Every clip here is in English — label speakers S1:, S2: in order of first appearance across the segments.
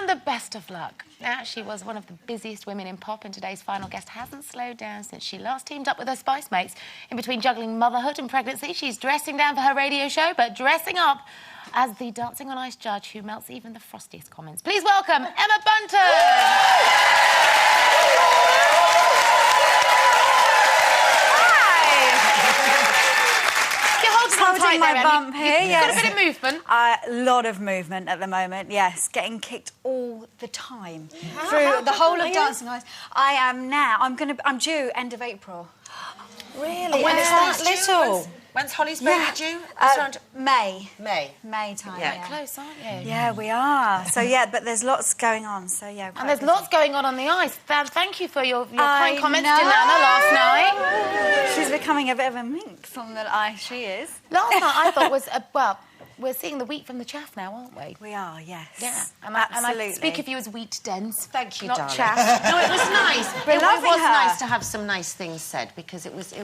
S1: And the best of luck. Now, she was one of the busiest women in pop, and today's final guest hasn't slowed down since she last teamed up with her Spice Mates. In between juggling motherhood and pregnancy, she's dressing down for her radio show, but dressing up as the Dancing on Ice judge who melts even the frostiest comments. Please welcome Emma Bunton!
S2: Holding my bump here,
S1: You've got a bit of movement.
S2: A lot of movement at the moment, yes. Getting kicked all the time. Through the whole of Dancing on Ice. I am now, I'm due end of April.
S3: Really? When is that little?
S4: When's Holly's baby due?
S2: May.
S4: May
S2: time,
S1: yeah. Close, aren't you?
S2: Yeah, we are. So, yeah, but there's lots going on, so, yeah.
S1: And there's lots going on the ice. Thank you for your kind comments to Nana last night.
S2: She's becoming a bit of a minx on the ice, she is.
S1: Last night I thought was, well, we're seeing the wheat from the chaff now, aren't we?
S2: We are, yes.
S1: Yeah.
S2: Absolutely.
S1: And I speak of you as wheat dense.
S4: Thank you,
S1: not
S4: darling.
S1: chaff.
S4: No, it was nice.
S2: We're
S4: it
S2: loving
S4: was
S2: her.
S4: nice to have some nice things said because it was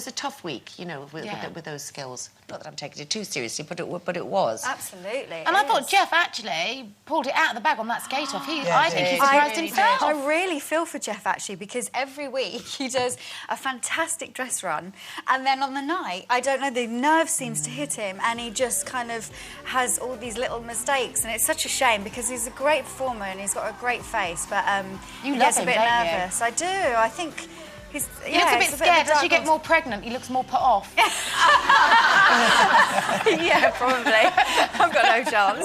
S4: a tough week, you know, with those skills. Not that I'm taking it too seriously, but it was.
S2: Absolutely.
S1: And I thought Jeff actually pulled it out of the bag on that skate off. I think he surprised himself.
S2: I really feel for Jeff, actually, because every week he does a fantastic dress run, and then on the night, I don't know, the nerve seems to hit him, and he just kind of has all these little mistakes, and it's such a shame because he's a great performer and he's got a great face, but
S1: you
S2: he
S1: love
S2: gets a
S1: him,
S2: bit
S1: don't
S2: nervous.
S1: You?
S2: I do. I think he's...
S1: He looks a bit scared. As you get more pregnant, he looks more put off.
S2: Yeah, probably. I've got no chance.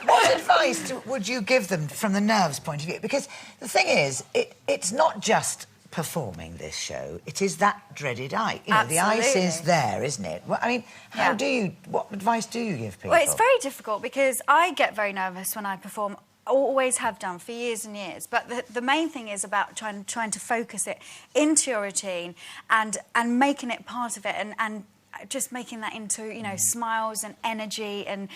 S3: What advice would you give them from the nerves point of view? Because the thing is, it's not just performing this show, it is that dreaded ice. You know,
S2: Absolutely.
S3: the ice is there, isn't it? Well, I mean, what advice do you give people?
S2: Well, it's very difficult because I get very nervous when I perform. Always have done for years and years, but the main thing is about trying to focus it into your routine and making it part of it and just making that into, you know, smiles and energy and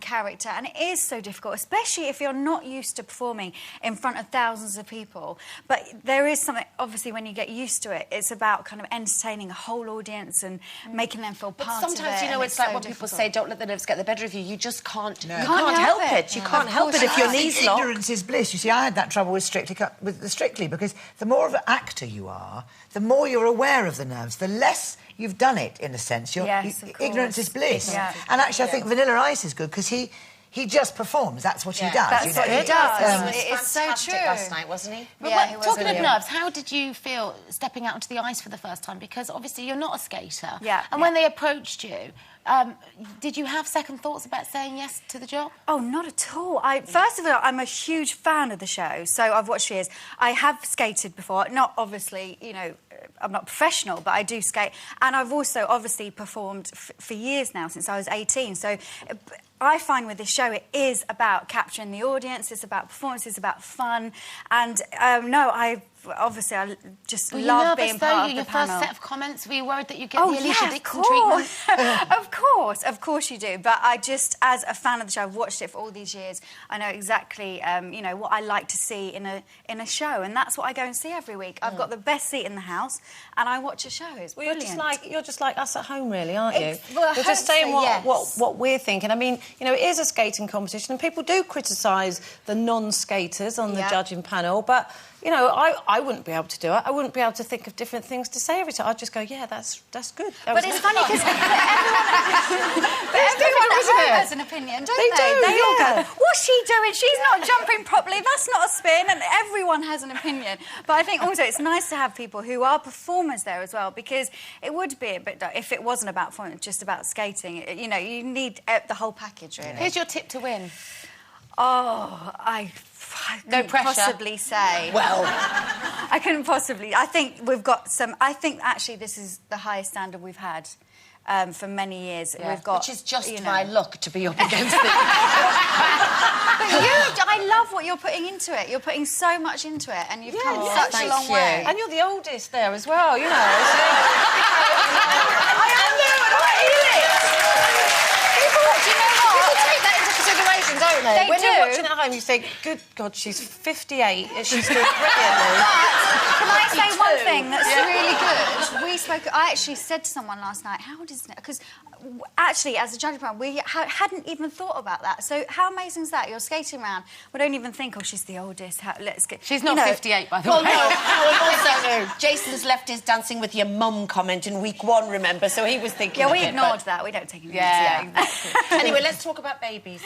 S2: character. And it is so difficult, especially if you're not used to performing in front of thousands of people. But there is something, obviously, when you get used to it, it's about kind of entertaining a whole audience and making them feel part of it.
S4: Sometimes, you know, it's like what people say, don't let the nerves get the better of you. You just can't.
S3: No.
S4: You can't help it. You can't help it if your knees lock.
S3: Ignorance is bliss. You see, I had that trouble with Strictly because the more of an actor you are, the more you're aware of the nerves, the less you've done it, in a sense. Ignorance is bliss.
S2: Yeah.
S3: And actually, I think Vanilla Ice is good because he just performs. That's what he does.
S2: That's what he does.
S4: It's so true. Last night, wasn't he?
S1: But talking of nerves, how did you feel stepping out onto the ice for the first time? Because obviously you're not a skater. And when they approached you, did you have second thoughts about saying yes to the job?
S2: Oh, not at all. First of all, I'm a huge fan of the show, so I've watched years. I have skated before, not obviously, you know, I'm not professional, but I do skate. And I've also obviously performed for years now, since I was 18. So I find with this show, it is about capturing the audience, it's about performance, it's about fun. And I just love being part of the panel.
S1: Your first set of comments, were you worried that you'd get the Alicia Dixon
S2: treatment? Of course you do. But I just, as a fan of the show, I've watched it for all these years. I know exactly, you know, what I like to see in a show, and that's what I go and see every week. I've got the best seat in the house, and I watch a show. It's brilliant.
S5: You're just like us at home, really, aren't you?
S2: Well,
S5: you're just saying
S2: yes.
S5: what we're thinking. I mean, you know, it is a skating competition, and people do criticise the non-skaters on the judging panel, but you know, I wouldn't be able to do it. I wouldn't be able to think of different things to say every time. I'd just go, yeah, that's good.
S2: But it's funny because everyone at home has an opinion, don't they? They all go, what's she doing? She's not jumping properly. That's not a spin. And everyone has an opinion. But I think also it's nice to have people who are performers there as well, because it would be a bit dull if it wasn't about performance, just about skating. You know, you need the whole package, really.
S1: Here's your tip to win.
S2: Oh, I couldn't possibly say.
S3: Well,
S2: I couldn't possibly. I think we've got some. I think actually this is the highest standard we've had for many years. We've got,
S4: which is just my luck to be up against it.
S2: But I love what you're putting into it. You're putting so much into it, and you've come such a long way.
S5: And you're the oldest there as well, you know. So...
S2: I am new, and I feel it. People, do you know what?
S4: Take that into consideration.
S5: don't they?
S2: They
S5: When
S2: do.
S5: you're watching at home, you think, good God, she's 58 and she's doing brilliantly.
S2: Can I say one thing that's really good? I actually said to someone last night, how old is it? Because actually, as a judging panel, we hadn't even thought about that. So how amazing is that? You're skating around, we don't even think, oh, she's the oldest. Let's get.
S1: She's not 58, by the
S4: Well,
S1: way.
S4: no, and also, Jason's left his Dancing with Your Mum comment in week 1, remember? So he was thinking.
S2: Yeah, we
S4: of it,
S2: ignored
S4: but...
S2: that. We don't take it.
S1: Yeah,
S2: exactly.
S4: Anyway, let's talk about babies.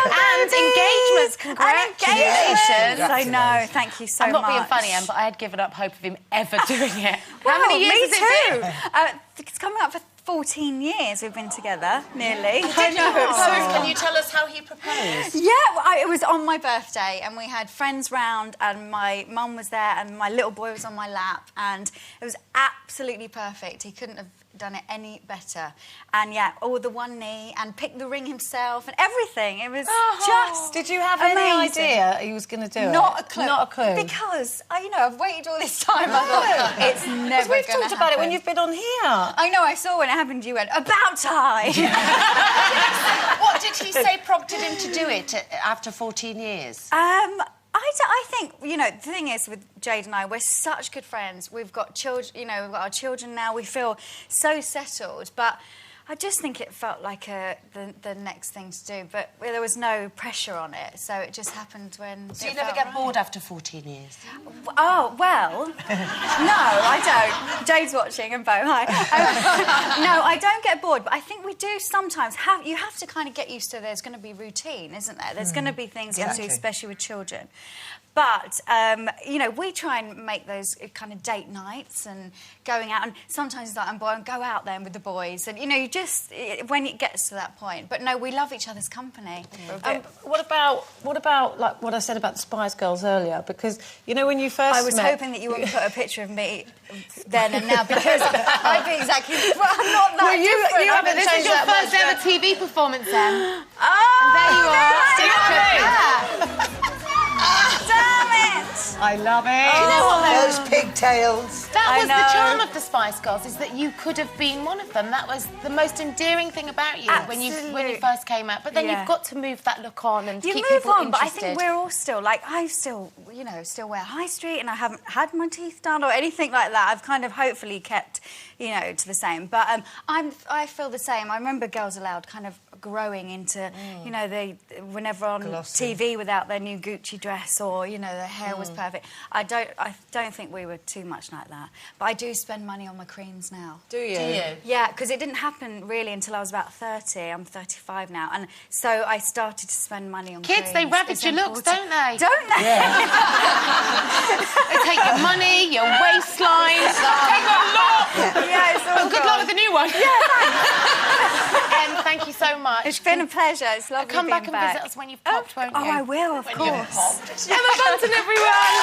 S1: And engagements. Congratulations.
S2: I know. Thank you so much.
S1: I'm not being funny, Em, but I had given up hope of him ever doing it.
S2: Well,
S1: How many years
S2: me
S1: has it been?
S2: too. It's coming up for 14 years we've been together, nearly.
S4: I know. So can you tell us how he proposed?
S2: Yeah, well, it was on my birthday and we had friends round and my mum was there and my little boy was on my lap and it was absolutely perfect. He couldn't have done it any better. And yeah, all the one knee and picked the ring himself and everything. It was just
S5: Did you have
S2: amazing.
S5: any idea he was going to do it?
S2: Not a clue.
S5: Not a clue.
S2: Because, I've waited all this time. I thought, it's never going to
S5: We've talked about it when you've been on here.
S2: I know, I saw when it happened, you went, about time!
S4: What did he say prompted him to do it after 14 years?
S2: I think, the thing is with Jade and I, we're such good friends. We've got children, we've got our children now. We feel so settled, but I just think it felt like the next thing to do. But there was no pressure on it, so it just happened when.
S4: So you never get bored after 14 years?
S2: Oh, well, no, I don't. Jade's watching and Bo, hi. No, I don't get bored, but I think we do sometimes you have to kind of get used to there's going to be routine, isn't there? There's going to be things you have to do, especially with children. But, we try and make those kind of date nights and going out, and sometimes it's like, I'm bored, and go out then with the boys, and, you just, when it gets to that point. But no, we love each other's company.
S5: What about like what I said about the Spice Girls earlier? Because, when you first
S2: I was
S5: met...
S2: hoping that you wouldn't put a picture of me then and now, because I'd be exactly... Well, I'm not that different.
S1: You haven't this is your first ever TV performance, Em.
S2: Oh,
S1: and there you are.
S2: Damn it!
S5: I love it.
S1: Do you know what, though?
S3: Those pigtails.
S1: That was the charm of the Spice Girls, is that you could have been one of them. That was the most endearing thing about you when you first came out. But then you've got to move that look on and keep people interested.
S2: But I think we're all still, I still wear high street and I haven't had my teeth done or anything like that. I've kind of hopefully kept, to the same. But I feel the same. I remember Girls Aloud kind of growing into, they whenever on TV without their new Gucci dress or, their hair was perfect. I don't think we were too much like that. But I do spend money on my creams now.
S5: Do you?
S2: Yeah, because it didn't happen really until I was about 30. I'm 35 now. And so I started to spend money on
S1: Kids,
S2: creams.
S1: they ravage your looks, don't they?
S2: Don't they?
S1: Yeah. They take your money, your waistline. Take a lot.
S2: Yeah, it's all
S1: good luck with the new one.
S2: Yeah, thanks.
S1: Thank you so much.
S2: It's been a pleasure. It's lovely
S1: Come
S2: being
S1: back and
S2: back.
S1: visit us when you've popped, won't you?
S2: Oh, I will, of course.
S1: Emma Bunton, everyone!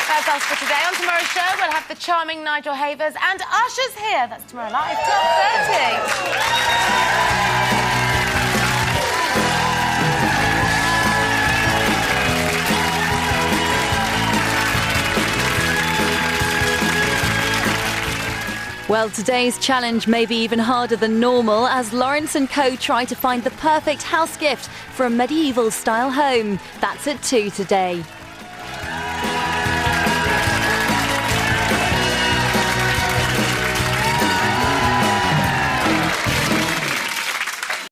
S1: That's us for today. On tomorrow's show, we'll have the charming Nigel Havers and Usher's here. That's tomorrow live, 12:30.
S6: Well, today's challenge may be even harder than normal as Lawrence and co try to find the perfect house gift for a medieval-style home. That's at 2 today.